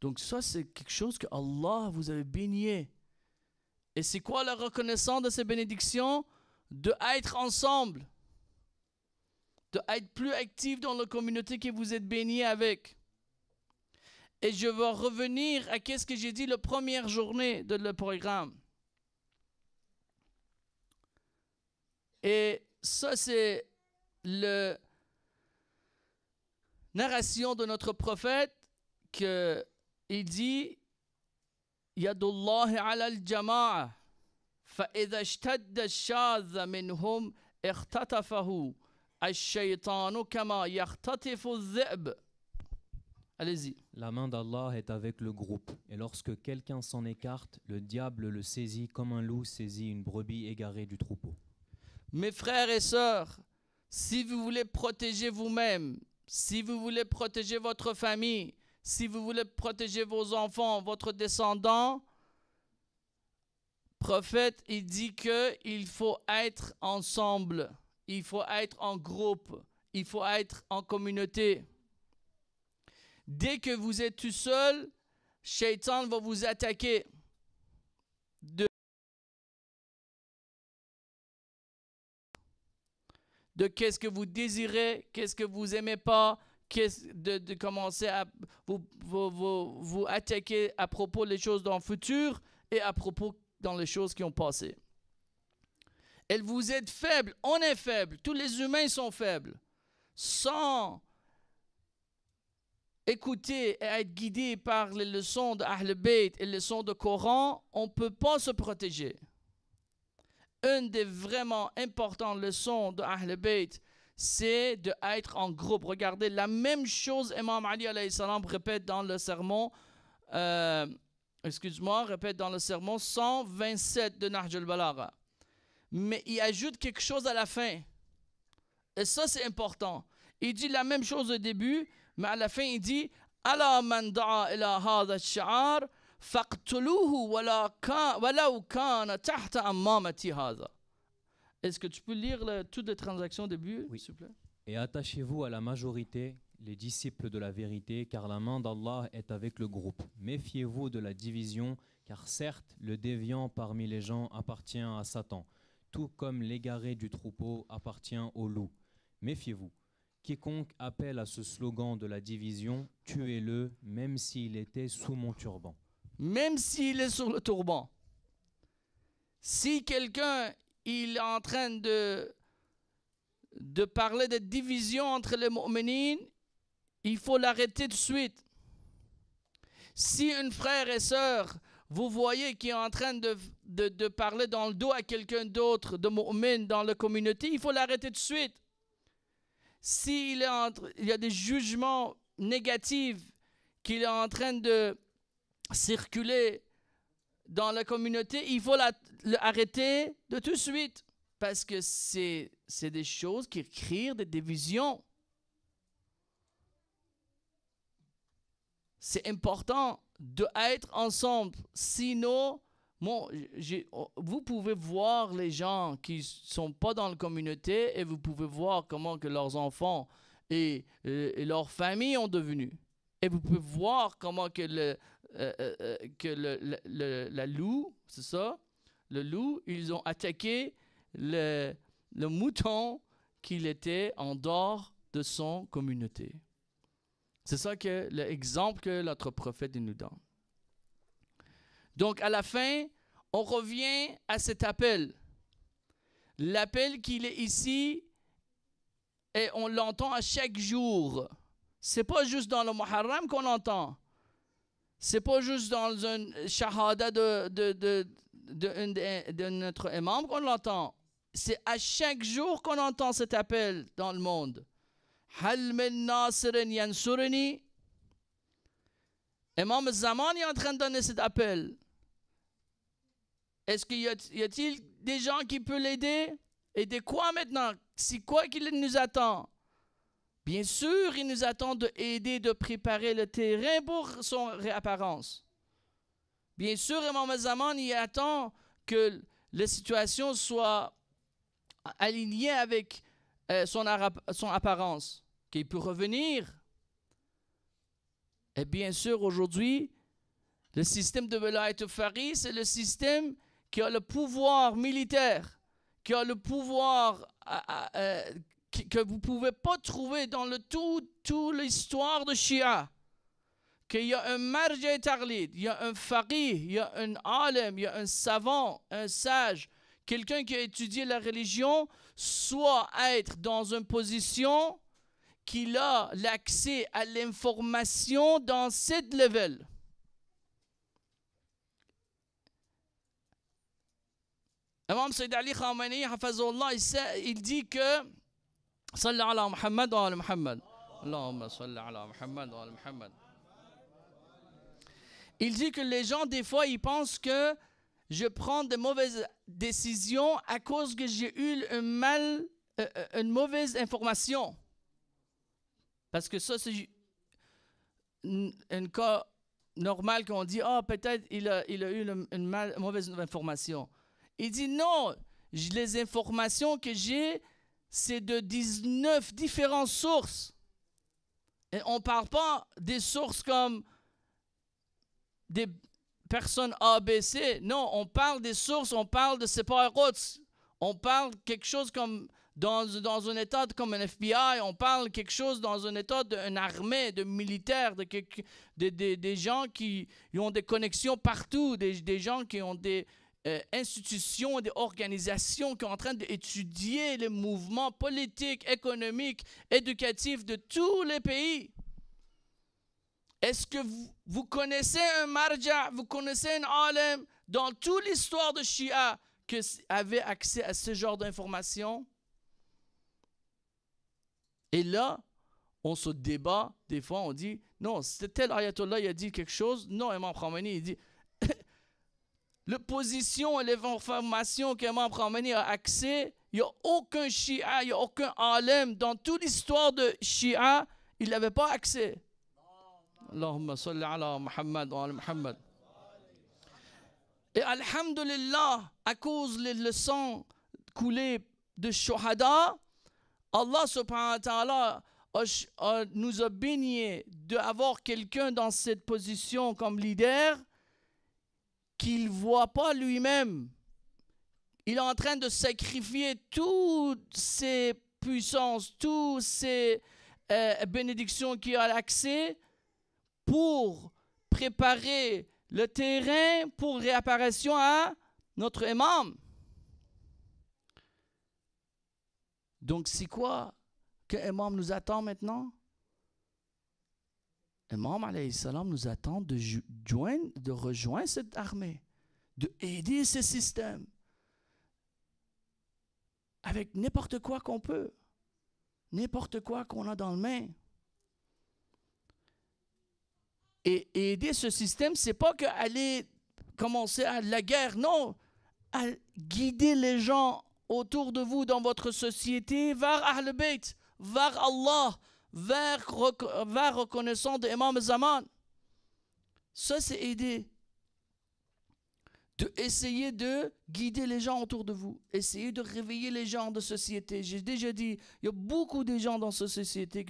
Donc ça, c'est quelque chose que Allah vous avait baigné. Et c'est quoi la reconnaissance de ces bénédictions? De être ensemble. De être plus actif dans la communauté que vous êtes béni avec. Et je vais revenir à ce que j'ai dit la première journée de le programme. Et ça, c'est la narration de notre prophète qu'il dit Yadullahi ala al-jama'a فإذا اشتد الشاذ منهم اختطفه الشيطان كما يختطف الذئب. Allez-y. La main d'Allah est avec le groupe, et lorsque quelqu'un s'en écarte, le diable le saisit comme un loup saisit une brebis égarée du troupeau. Mes frères et sœurs, si vous voulez protéger vous-même, si vous voulez protéger votre famille, si vous voulez protéger vos enfants, votre descendant, le prophète, il dit qu'il faut être ensemble, il faut être en groupe, il faut être en communauté. Dès que vous êtes tout seul, Shaitan va vous attaquer. De qu'est-ce que vous désirez, qu'est-ce que vous n'aimez pas, de commencer à vous attaquer à propos des choses dans le futur et à propos dans les choses qui ont passé. Et vous êtes faible, on est faible, tous les humains sont faibles. Sans écouter et être guidé par les leçons de Ahl Bayt et les leçons de Coran, on ne peut pas se protéger. Une des vraiment importantes leçons de Ahl Bayt, c'est d'être en groupe. Regardez, la même chose Imam Ali alayhi salam répète dans le sermon, répète dans le sermon 127 de Nahj al-Balagha. Mais il ajoute quelque chose à la fin. Et ça, c'est important. Il dit la même chose au début, mais à la fin, il dit Ala man da'a ila hadha ash-shi'ar faqtuluhu walau kana tahta ammamati hadha. Est-ce que tu peux lire toutes les transactions au début, oui, s'il te plaît? Et attachez-vous à la majorité, les disciples de la vérité, car la main d'Allah est avec le groupe. Méfiez-vous de la division, car certes, le déviant parmi les gens appartient à Satan, tout comme l'égaré du troupeau appartient au loup. Méfiez-vous. Quiconque appelle à ce slogan de la division, tuez-le, même s'il était sous mon turban. Même s'il est sur le turban. Si quelqu'un il est en train de parler de division entre les mu'minines, il faut l'arrêter tout de suite. Si un frère et sœur, vous voyez qu'il est en train de parler dans le dos à quelqu'un d'autre, de mu'min dans la communauté, il faut l'arrêter tout de suite. S'il il y a des jugements négatifs qu'il est en train de circuler dans la communauté, il faut l'arrêter de tout de suite. Parce que c'est des choses qui créent des divisions. C'est important d'être ensemble. Sinon, vous pouvez voir les gens qui ne sont pas dans la communauté et vous pouvez voir comment que leurs enfants et leurs familles ont devenu. Et vous pouvez voir comment que la loup, c'est ça? Le loup, ils ont attaqué le mouton qu'il était en dehors de son communauté. C'est ça que l'exemple que notre prophète nous donne. Donc, à la fin, on revient à cet appel. L'appel qu'il est ici, et on l'entend à chaque jour. Ce n'est pas juste dans le Muharram qu'on l'entend. Ce n'est pas juste dans un shahada de notre imam qu'on l'entend. C'est à chaque jour qu'on entend cet appel dans le monde. Hal min nasirin yansuruni. Imam Zaman est en train de donner cet appel. Est-ce qu'il y a-t-il des gens qui peuvent l'aider? Aider quoi maintenant? C'est quoi qu'il nous attend? Bien sûr, il nous attend d'aider, de préparer le terrain pour son réapparence. Bien sûr, Imam Zaman, il attend que la situation soit alignée avec son apparence, qu'il peut revenir. Et bien sûr, aujourd'hui, le système de Velayat al-Faqih, c'est le système qui a le pouvoir militaire, qui a le pouvoir que vous ne pouvez pas trouver dans toute l'histoire de Shia. Qu'il y a un marja tarlid, il y a un faqih, il y a un alim, il y a un savant, un sage, quelqu'un qui a étudié la religion, soit être dans une position qu'il a l'accès à l'information dans cette level. Imam Sayyid Ali Khamenei, hafazullah, il dit que Salli ala Muhammad wa ala Muhammad. Allahumma salli ala Muhammad wa ala Muhammad. Il dit que les gens, des fois, ils pensent que je prends de mauvaises décisions à cause que j'ai eu une mauvaise information. Parce que ça, c'est un cas normal qu'on dit, peut-être il a eu une mauvaise information. Il dit non, les informations que j'ai, c'est de 19 différentes sources. Et on ne parle pas des sources comme des personnes ABC. Non, on parle des sources, on parle de séparats. On parle quelque chose comme dans un état comme un FBI, on parle quelque chose dans un état d'une armée, de militaires, des gens qui ont des connexions partout, des gens qui ont des institutions, des organisations qui sont en train d'étudier les mouvements politiques, économiques, éducatifs de tous les pays. Est-ce que vous connaissez un marja, vous connaissez un alim dans toute l'histoire de Shia qui avait accès à ce genre d'informations? Et là, on se débat, des fois on dit, non, c'est tel ayatollah, il a dit quelque chose. Non, Imam Khamenei, il dit, la position et l'information qu'Imam Khamenei a accès, il n'y a aucun Shia, il n'y a aucun alim dans toute l'histoire de Shia, il n'avait pas accès. Allahumma salli ala Muhammad wa ala Muhammad. Et alhamdulillah, à cause le sang coulé de Shuhada, Allah subhanahu wa ta'ala nous a bénis d'avoir quelqu'un dans cette position comme leader qu'il ne voit pas lui-même. Il est en train de sacrifier toutes ses puissances, toutes ses bénédictions qu'il a accès pour préparer le terrain pour réapparition à notre imam. Donc c'est quoi que l'imam nous attend maintenant? Imam alayhi salam nous attend de rejoindre cette armée, d'aider ce système avec n'importe quoi qu'on peut, n'importe quoi qu'on a dans le main. Et aider ce système, c'est pas qu'aller commencer à la guerre, non, à guider les gens autour de vous dans votre société vers Ahl Bayt, vers Allah, vers reconnaissance de Imam Zaman. Ça, c'est aider. Essayer de guider les gens autour de vous. Essayer de réveiller les gens de société. J'ai déjà dit, il y a beaucoup de gens dans cette société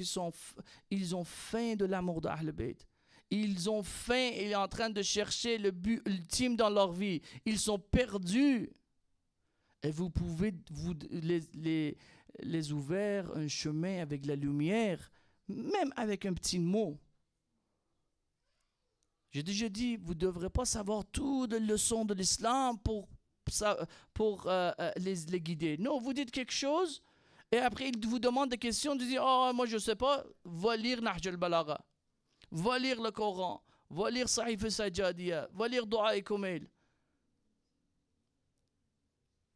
ils ont faim de l'amour d'Ahl Bayt. Ils ont faim et ils sont en train de chercher le but ultime dans leur vie. Ils sont perdus. Et vous pouvez les ouvrir un chemin avec la lumière, même avec un petit mot. J'ai déjà dit, vous ne devrez pas savoir toutes les leçons de l'islam pour les guider. Non, vous dites quelque chose et après ils vous demandent des questions, vous dites, oh, moi je ne sais pas, va lire Nahj al-Balagha, va lire le Coran, va lire Sahif al-Sajjadiyya, va lire Dua et Kumail.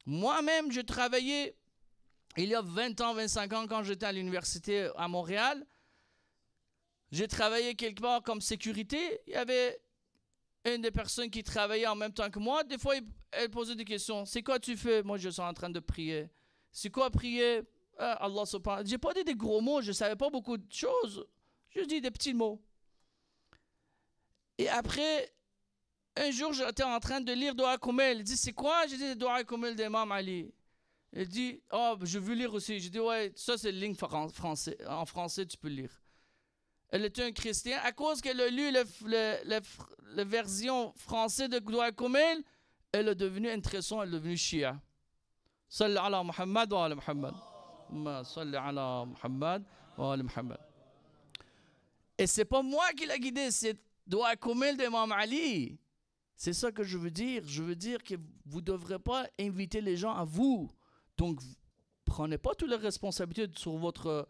Moi-même, je travaillais il y a 20 ans, 25 ans, quand j'étais à l'université à Montréal. J'ai travaillé quelque part comme sécurité. Il y avait une des personnes qui travaillait en même temps que moi. Des fois, elle posait des questions. C'est quoi tu fais? Moi, je suis en train de prier. C'est quoi prier? Allah subhanahu. J'ai pas dit des gros mots. Je savais pas beaucoup de choses. Je dis des petits mots. Et après, un jour, j'étais en train de lire Dua Kumail. Elle dit, c'est quoi? J'ai dit, Dua Kumail d'Imam Ali. Elle dit, oh, je veux lire aussi. J'ai dit, ouais, ça c'est ligne français. En français, tu peux lire. Elle était un chrétien. À cause qu'elle a lu la version française de Dua Kumail, elle est devenue intéressante, elle est devenue Shia. Salli ala Muhammad wa ala Muhammad. Salli ala Muhammad wa ala Muhammad. Et c'est pas moi qui l'ai guidé, c'est Dua Kumail d'Imam Ali. C'est ça que je veux dire. Je veux dire que vous ne devrez pas inviter les gens à vous. Donc, prenez pas toutes les responsabilités sur votre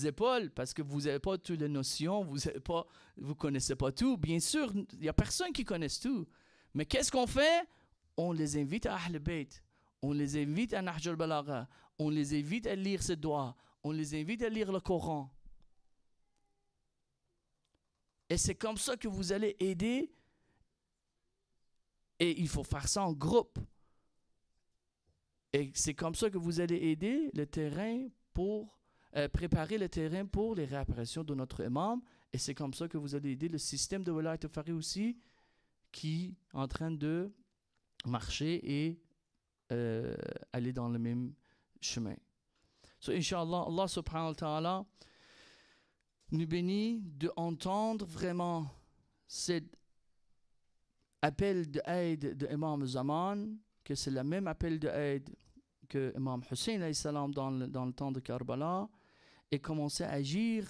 épaules parce que vous n'avez pas toutes les notions, vous connaissez pas tout. Bien sûr, il n'y a personne qui connaisse tout. Mais qu'est-ce qu'on fait? On les invite à Ahl Bayt. On les invite à Nahj al-Balagha. On les invite à lire ses doigts. On les invite à lire le Coran. Et c'est comme ça que vous allez aider. Et il faut faire ça en groupe. Et c'est comme ça que vous allez aider le terrain pour préparer le terrain pour les réapparitions de notre imam. Et c'est comme ça que vous allez aider le système de Walayat al-Faqih aussi qui est en train de marcher et aller dans le même chemin. So, Inch'Allah, Allah subhanahu wa ta'ala nous bénit d'entendre vraiment cet appel d'aide de Imam Zaman, que c'est le même appel d'aide que Imam Hussein alayhi salam dans le temps de Karbala, et commencer à agir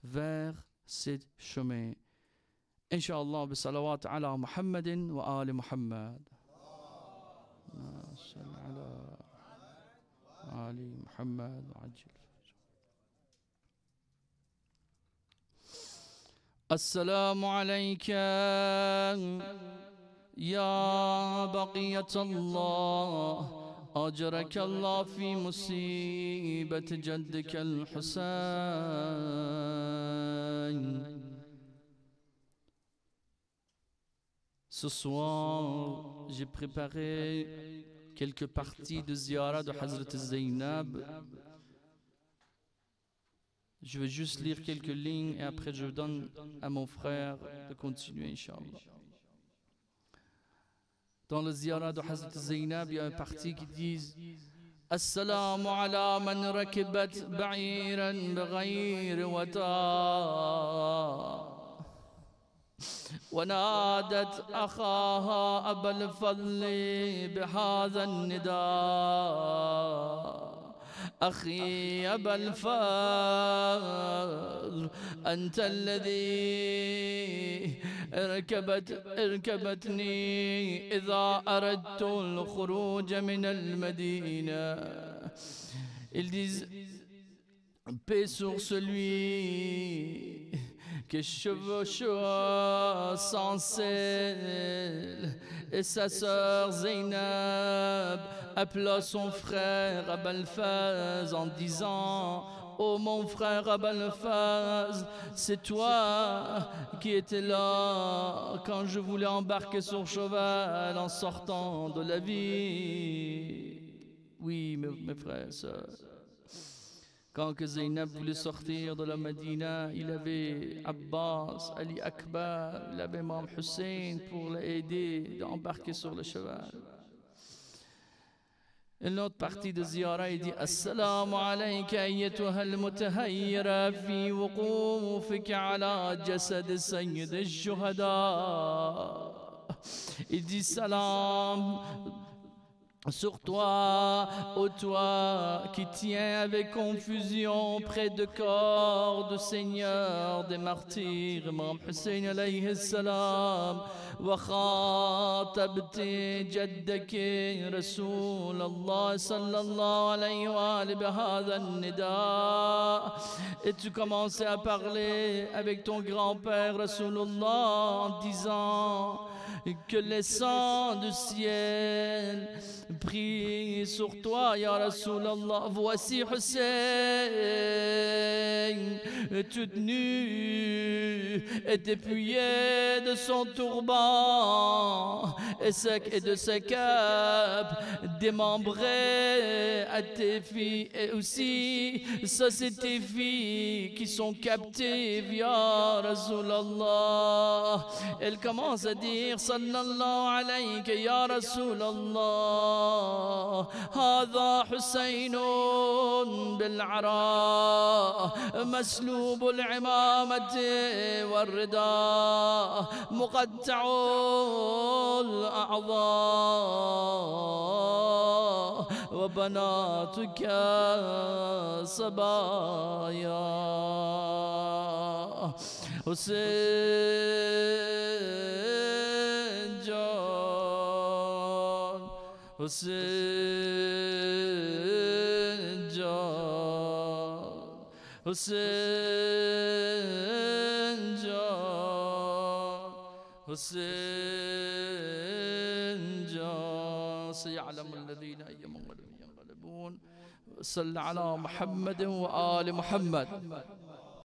vers ce chemin. Inch'Allah, bi salawat ala Muhammadin wa ali Muhammad. ala ali Muhammad wa ajil. Assalamu alayka ya baqiyat Allah. أجرك الله في مصيبة جدك الحسين. Ce soir, j'ai préparé quelques parties de Ziyara de Hazrat Zainab. Je vais juste lire quelques lignes et après je donne à mon frère de continuer, Inch'Allah. Dans le Ziyara de Hazrat Zainab, il y a une partie qui dit Assalamu ala man rakibat ba'iran bighayri wata ونادت أخاها أبا الفضل بهذا النداء أخي أبا الفضل أنت الذي اركبتني إذا أردت الخروج من المدينة. Ils disent paix sur celui que cheveux sans celle, et sa sœur Zainab appela son frère Abalfaz en disant: oh mon frère Abalfaz, c'est toi qui étais là quand je voulais embarquer sur cheval en sortant de la ville. Oui, mes frères et sœurs. Quand que Zainab voulait sortir de la Médina, il avait Abbas, Ali Akbar, il avait Imam Hussein pour l'aider d'embarquer sur le cheval. Une autre partie de Ziyara, il dit: Assalamu alayka ayyatuha al-mutahayyira fi wuqufika ala jasad sayyid al-shuhada. Il dit salam sur toi, ô toi qui tiens avec confusion près de corps du Seigneur des martyrs, Imam Hussein alayhi salam. وخاطبت جدك رسول الله صلى الله عليه وآله بهذا النداء. Et tu commençais à parler avec ton grand-père Rasulullah en disant que les sangs du ciel prient sur toi, ya Rasulallah. Voici Hussein, tout nu et dépouillé de son turban et de sa cape, démembré à tes filles. Et aussi, ça c'est tes filles qui sont captives, ya Rasulallah. Elle commence à dire: sallallahu alayka ya Rasulallah, hadha Husaynun bil-ara, مسلوب العمامة والرداء، مقطع الأعضاء، وبناتك صبايا. حسين جان، حسين جان، حسين جان، حسين جان. سيعلم الذين أي منقلب ينقلبون. صل على محمد وآل محمد.